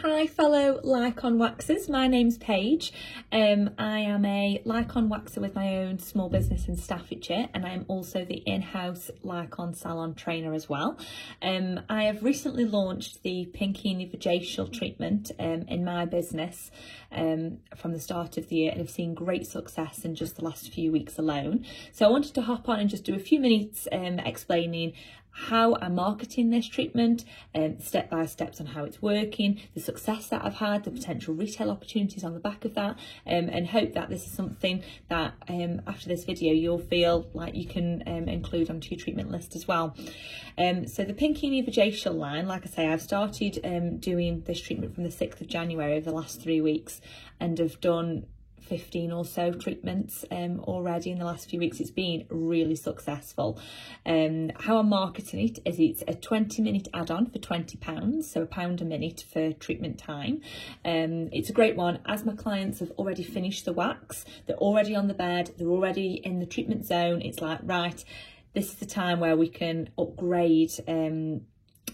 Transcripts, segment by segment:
Hi fellow Lycon waxers, my name's Paige. I am a Lycon waxer with my own small business in Staffordshire, and I am also the in-house Lycon salon trainer as well. I have recently launched the Pinkini Vajacial treatment in my business from the start of the year, and have seen great success in just the last few weeks alone. So I wanted to hop on and just do a few minutes explaining how I'm marketing this treatment, step by steps on how it's working, the success that I've had, the potential retail opportunities on the back of that, and hope that this is something that after this video you'll feel like you can include onto your treatment list as well. So the Pinkini Vajacial line, like I say, I've started doing this treatment from the 6th of January over the last 3 weeks, and have done 15 or so treatments already in the last few weeks. It's been really successful. How I'm marketing it is it's a 20-minute add-on for £20, so £1 a minute for treatment time. It's a great one as my clients have already finished the wax, they're already on the bed, they're already in the treatment zone. It's like, right, this is the time where we can upgrade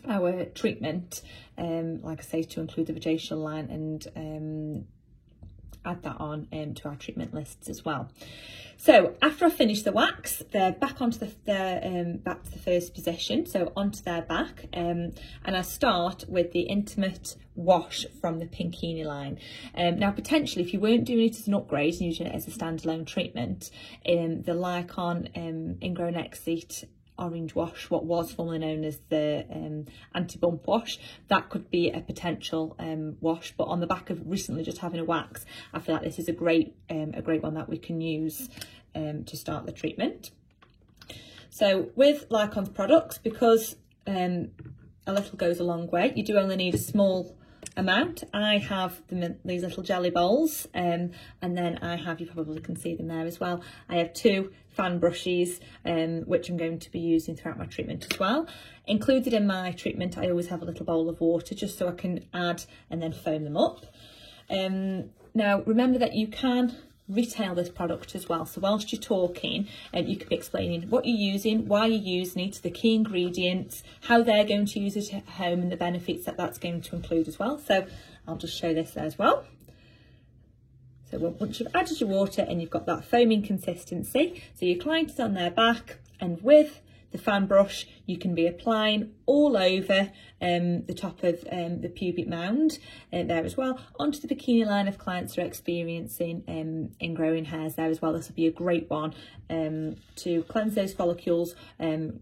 our treatment, like I say, to include the Vajacial line and add that on to our treatment lists as well. So after I finish the wax, they're back onto back to the first position, so onto their back, and I start with the intimate wash from the Pinkini line. Now potentially, if you weren't doing it as an upgrade and using it as a standalone treatment, the Lycon Ingrown Exit orange wash, what was formerly known as the anti-bump wash, that could be a potential wash. But on the back of recently just having a wax, I feel like this is a great one that we can use to start the treatment. So with Lycon's products, because a little goes a long way, you do only need a small amount. I have them in these little jelly bowls, and then I have, you probably can see them there as well, I have 2 fan brushes which I'm going to be using throughout my treatment as well. Included in my treatment, I always have a little bowl of water just so I can add and then foam them up. Now remember that you can retail this product as well, so whilst you're talking, you could be explaining what you're using, why you're using it, the key ingredients, how they're going to use it at home, and the benefits that that's going to include as well. So I'll just show this there as well. So once you've added your water and you've got that foaming consistency, so your client is on their back, and with the fan brush you can be applying all over the top of the pubic mound there as well, onto the bikini line if clients are experiencing ingrowing hairs there as well. This will be a great one to cleanse those follicles,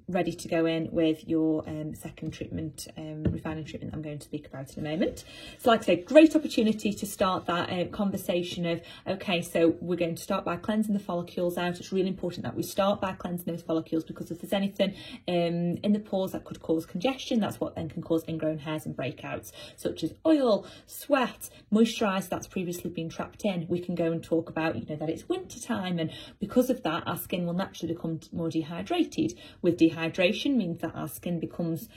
ready to go in with your second treatment, refining treatment I'm going to speak about in a moment. So like I say, great opportunity to start that conversation of, okay, so we're going to start by cleansing the follicles out. It's really important that we start by cleansing those follicles, because if there's anything in the pores that could cause congestion, that's what then can cause ingrown hairs and breakouts, such as oil, sweat, moisturiser that's previously been trapped in. We can go and talk about, you know, that it's winter time, and because of that our skin will naturally become more dehydrated. With dehydration means that our skin becomes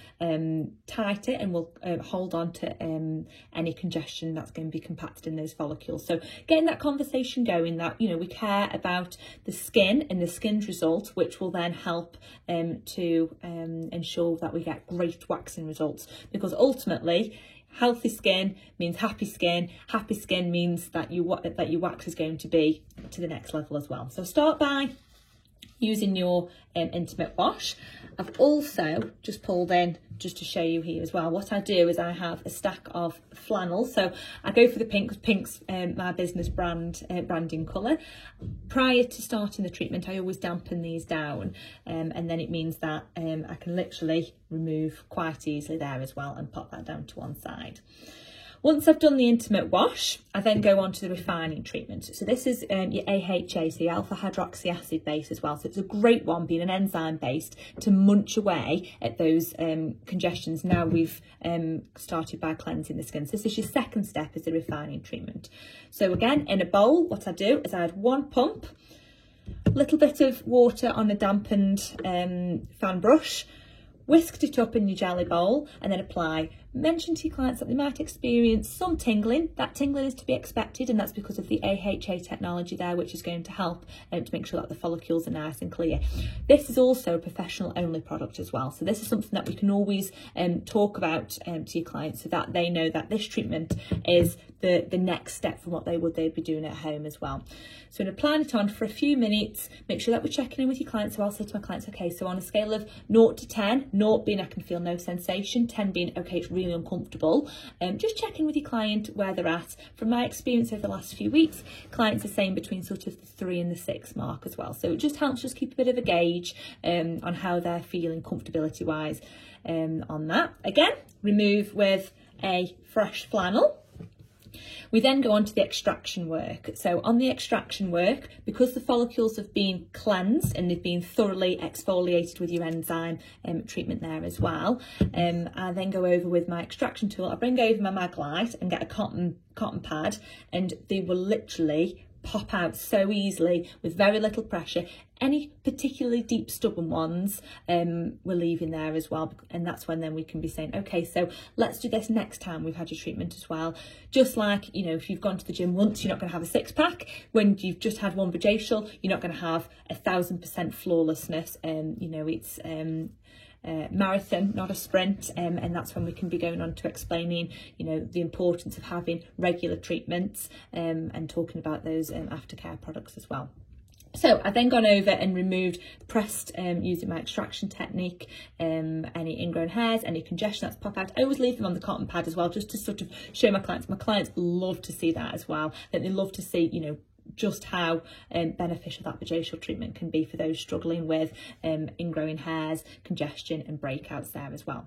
tighter and will hold on to any congestion that's going to be compacted in those follicles. So getting that conversation going, that, you know, we care about the skin and the skin's result, which will then help to ensure that we get great waxing results, because ultimately healthy skin means happy skin. Happy skin means that your wax is going to be to the next level as well. So start by using your intimate wash. I've also just pulled in, just to show you here as well, what I do is I have a stack of flannel. So I go for the pink, because pink's my business branding colour. Prior to starting the treatment, I always dampen these down, and then it means that I can literally remove quite easily there as well and pop that down to one side. Once I've done the intimate wash, I then go on to the refining treatment. So this is your AHA, so your alpha hydroxy acid base as well. So it's a great one, being an enzyme based, to munch away at those congestions. Now we've started by cleansing the skin. So this is your second step, is the refining treatment. So again, in a bowl, what I do is I add 1 pump, a little bit of water on a dampened fan brush, whisked it up in your jelly bowl, and then apply mention to your clients that they might experience some tingling. That tingling is to be expected, and that's because of the AHA technology there, which is going to help to make sure that the follicles are nice and clear. This is also a professional only product as well, so this is something that we can always talk about to your clients, so that they know that this treatment is the next step from what they'd be doing at home as well. So in applying it on for a few minutes, make sure that we're checking in with your clients. So I'll say to my clients, okay, so on a scale of 0 to 10, 0 being I can feel no sensation, 10 being okay, it's really uncomfortable, just check in with your client where they're at. From my experience over the last few weeks, clients are saying between sort of the 3 and the 6 mark as well. So it just helps us keep a bit of a gauge on how they're feeling comfortability wise on that. Again, remove with a fresh flannel. We then go on to the extraction work. So on the extraction work, because the follicles have been cleansed and they've been thoroughly exfoliated with your enzyme treatment there as well, I then go over with my extraction tool. I bring over my Maglite and get a cotton pad, and they will literally pop out so easily with very little pressure. Any particularly deep stubborn ones we're leaving there as well, and that's when then we can be saying, okay, so let's do this next time we've had your treatment as well. Just like, you know, if you've gone to the gym once, you're not going to have a 6-pack. When you've just had one vajacial, you're not going to have 1000% flawlessness. You know, it's marathon, not a sprint, and that's when we can be going on to explaining, you know, the importance of having regular treatments and talking about those aftercare products as well. So I've then gone over and removed, pressed using my extraction technique, any ingrown hairs, any congestion that's pop out. I always leave them on the cotton pad as well, just to sort of show my clients. My clients love to see that as well, that they love to see, you know, just how beneficial that vajacial treatment can be for those struggling with ingrowing hairs, congestion and breakouts there as well.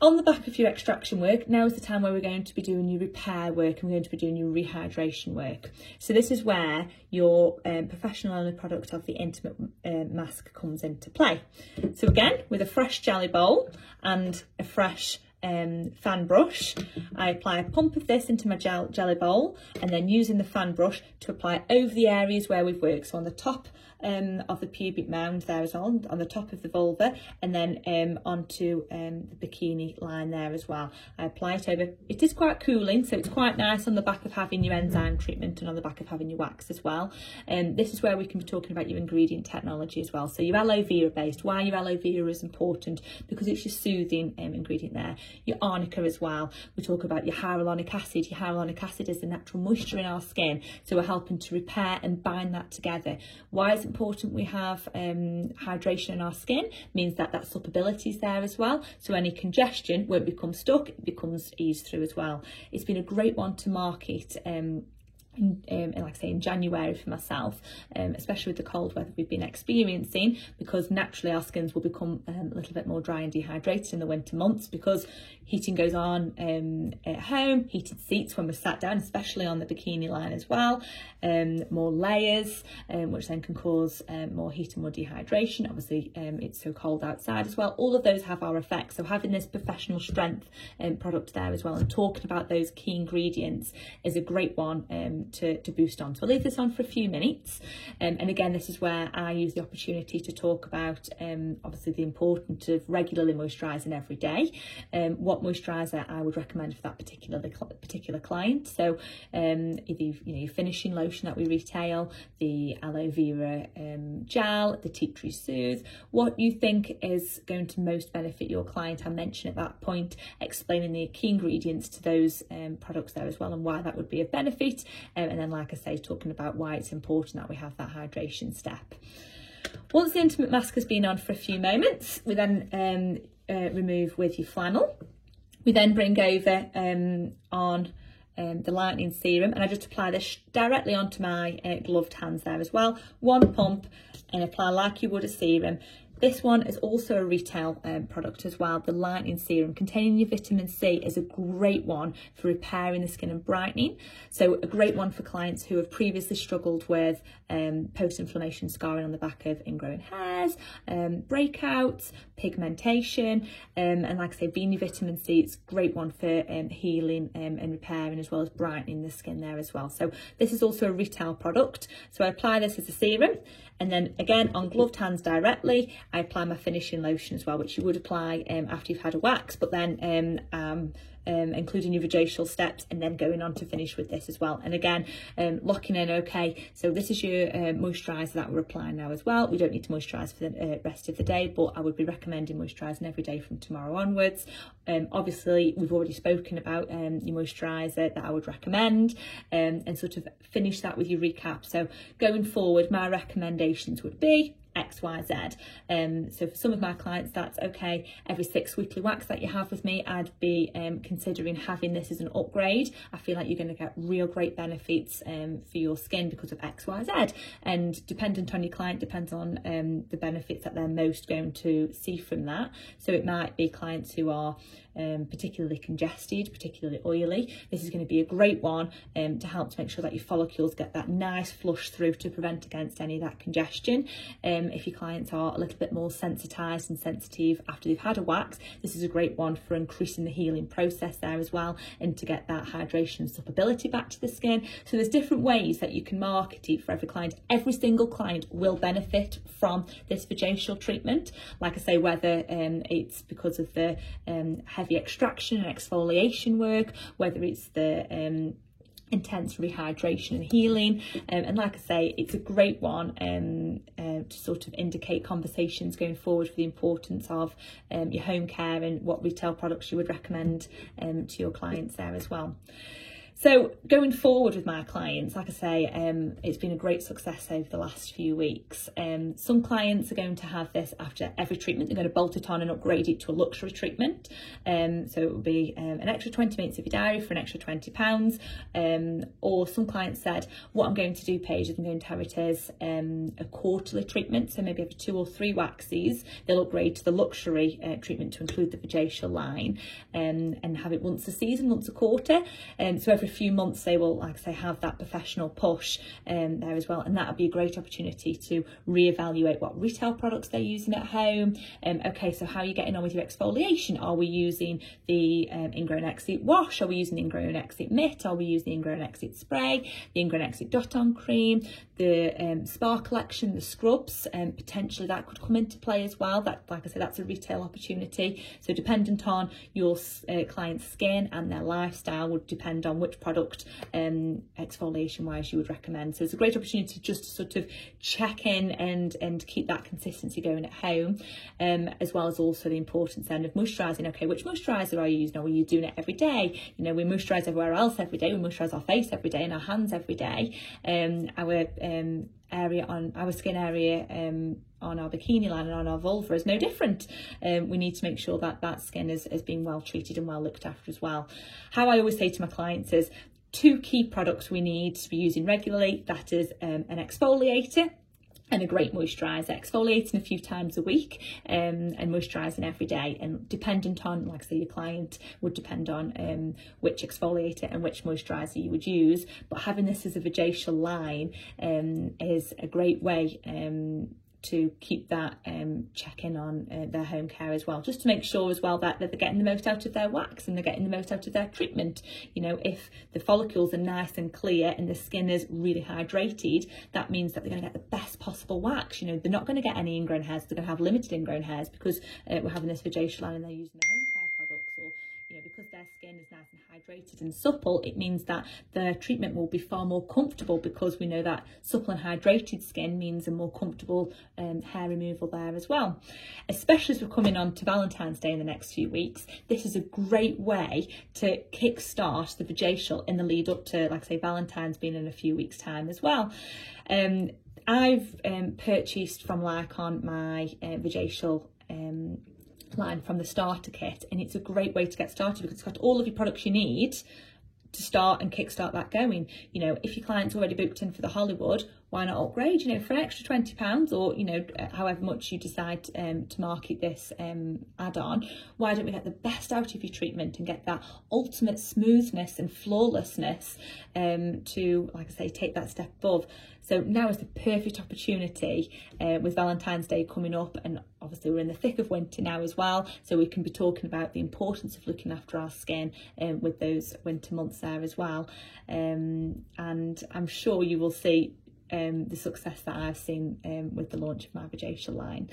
On the back of your extraction work, now is the time where we're going to be doing your repair work and we're going to be doing your rehydration work. So this is where your professional only product of the Intimate Mask comes into play. So again, with a fresh jelly bowl and a fresh fan brush, I apply a pump of this into my jelly bowl, and then using the fan brush to apply over the areas where we've worked. So on the top of the pubic mound there as well, on the top of the vulva, and then onto the bikini line there as well. I apply it over. It is quite cooling, so it's quite nice on the back of having your enzyme treatment and on the back of having your wax as well. This is where we can be talking about your ingredient technology as well. So your aloe vera based. Why your aloe vera is important? Because it's your soothing ingredient there. Your arnica as well. We talk about your hyaluronic acid. Your hyaluronic acid is the natural moisture in our skin, so we're helping to repair and bind that together. Why is it important we have hydration in our skin? Means that that suppability is there as well, so any congestion won't become stuck, it becomes eased through as well. It's been a great one to market like I say, in January for myself, especially with the cold weather we've been experiencing, because naturally our skins will become a little bit more dry and dehydrated in the winter months, because heating goes on at home, heated seats when we're sat down, especially on the bikini line as well, more layers, which then can cause more heat and more dehydration. Obviously it's so cold outside as well. All of those have our effects, so having this professional strength product there as well, and talking about those key ingredients is a great one to boost on. So I'll leave this on for a few minutes, and again, this is where I use the opportunity to talk about obviously the importance of regularly moisturising every day, what moisturiser I would recommend for that particular client. So either your finishing lotion that we retail, the aloe vera gel, the tea tree soothe, what you think is going to most benefit your client. I mentioned at that point explaining the key ingredients to those products there as well, and why that would be a benefit. And then, like I say, talking about why it's important that we have that hydration step. Once the Intimate Mask has been on for a few moments, we then remove with your flannel. We then bring over on the lightening serum, and I just apply this directly onto my gloved hands there as well. One pump and apply like you would a serum. This one is also a retail product as well. The lightening serum containing your vitamin C is a great one for repairing the skin and brightening. So a great one for clients who have previously struggled with post-inflammation scarring on the back of ingrown hairs, breakouts, pigmentation, and like I say, being your vitamin C, it's a great one for healing and repairing, as well as brightening the skin there as well. So this is also a retail product. So I apply this as a serum, and then again on gloved hands directly, I apply my finishing lotion as well, which you would apply after you've had a wax, but then including your vajacial steps and then going on to finish with this as well. And again, locking in, okay, so this is your moisturiser that we're applying now as well. We don't need to moisturise for the rest of the day, but I would be recommending moisturising every day from tomorrow onwards. Obviously, we've already spoken about your moisturiser that I would recommend, and sort of finish that with your recap. So going forward, my recommendations would be XYZ. So for some of my clients, that's okay, every 6 weekly wax that you have with me, I'd be considering having this as an upgrade. I feel like you're going to get real great benefits for your skin because of XYZ, and dependent on your client, depends on the benefits that they're most going to see from that. So it might be clients who are particularly congested, particularly oily. This is going to be a great one to help to make sure that your follicles get that nice flush through to prevent against any of that congestion. If your clients are a little bit more sensitised and sensitive after they've had a wax, this is a great one for increasing the healing process there as well, and to get that hydration and supplability back to the skin. So there's different ways that you can market it for every client. Every single client will benefit from this vajacial treatment. Like I say, whether it's because of the heavy extraction and exfoliation work, whether it's the intense rehydration and healing, and like I say, it's a great one to sort of indicate conversations going forward for the importance of your home care and what retail products you would recommend to your clients there as well. So going forward with my clients, like I say, it's been a great success over the last few weeks. Some clients are going to have this after every treatment. They're going to bolt it on and upgrade it to a luxury treatment. So it will be an extra 20 minutes of your diary for an extra £20. Or some clients said, what I'm going to do, Paige, is I'm going to have it as a quarterly treatment. So maybe every 2 or 3 waxes, they'll upgrade to the luxury treatment to include the vajacial line, and have it once a season, once a quarter. So every few months they will, like I say, have that professional push there as well, and that would be a great opportunity to reevaluate what retail products they're using at home. Okay, so how are you getting on with your exfoliation? Are we using the Ingrown Exit wash? Are we using the Ingrown Exit mitt? Are we using the Ingrown Exit spray, the Ingrown Exit dot-on cream, the spa collection, the scrubs? Potentially that could come into play as well. That, like I said, that's a retail opportunity. So dependent on your client's skin and their lifestyle would depend on which product exfoliation wise you would recommend. So it's a great opportunity just to sort of check in and keep that consistency going at home, as well as also the importance then of moisturising. Okay, which moisturiser are you using? Are you doing it every day? You know, we moisturise everywhere else every day. We moisturise our face every day and our hands every day. Our area on our skin area on our bikini line and on our vulva is no different. We need to make sure that that skin is being well treated and well looked after as well. How I always say to my clients is 2 key products we need to be using regularly. That is an exfoliator and a great moisturiser. Exfoliating a few times a week and moisturising every day, and dependent on, like I say, your client would depend on which exfoliator and which moisturiser you would use, but having this as a vajacial line is a great way to keep that check-in on their home care as well, just to make sure as well that they're getting the most out of their wax and they're getting the most out of their treatment. You know, if the follicles are nice and clear and the skin is really hydrated, that means that they're going to get the best possible wax. You know, they're not going to get any ingrown hairs, they're going to have limited ingrown hairs because we're having this vajacial line and they're using the home care products, or you know, because their skin is nice and hydrated and supple, it means that the treatment will be far more comfortable, because we know that supple and hydrated skin means a more comfortable hair removal there as well. Especially as we're coming on to Valentine's Day in the next few weeks, this is a great way to kickstart the vajacial in the lead up to, like I say, Valentine's being in a few weeks' time as well. I've purchased from Lycon my vajacial line from the starter kit, and it's a great way to get started because it's got all of your products you need to start and kickstart that going. You know, if your client's already booked in for the Hollywood, why not upgrade, you know, for an extra £20, or, you know, however much you decide to market this add-on. Why don't we get the best out of your treatment and get that ultimate smoothness and flawlessness to, like I say, take that step above. So now is the perfect opportunity with Valentine's Day coming up, and obviously we're in the thick of winter now as well, so we can be talking about the importance of looking after our skin with those winter months there as well. And I'm sure you will see the success that I've seen with the launch of my vajacial line.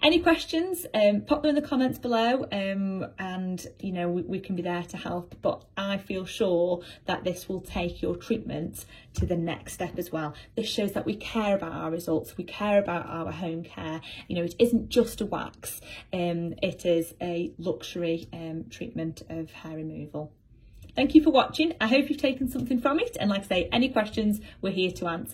Any questions, pop them in the comments below, and you know, we can be there to help. But I feel sure that this will take your treatment to the next step as well. This shows that we care about our results, we care about our home care. You know, it isn't just a wax, it is a luxury treatment of hair removal. Thank you for watching. I hope you've taken something from it, and like I say, any questions, we're here to answer.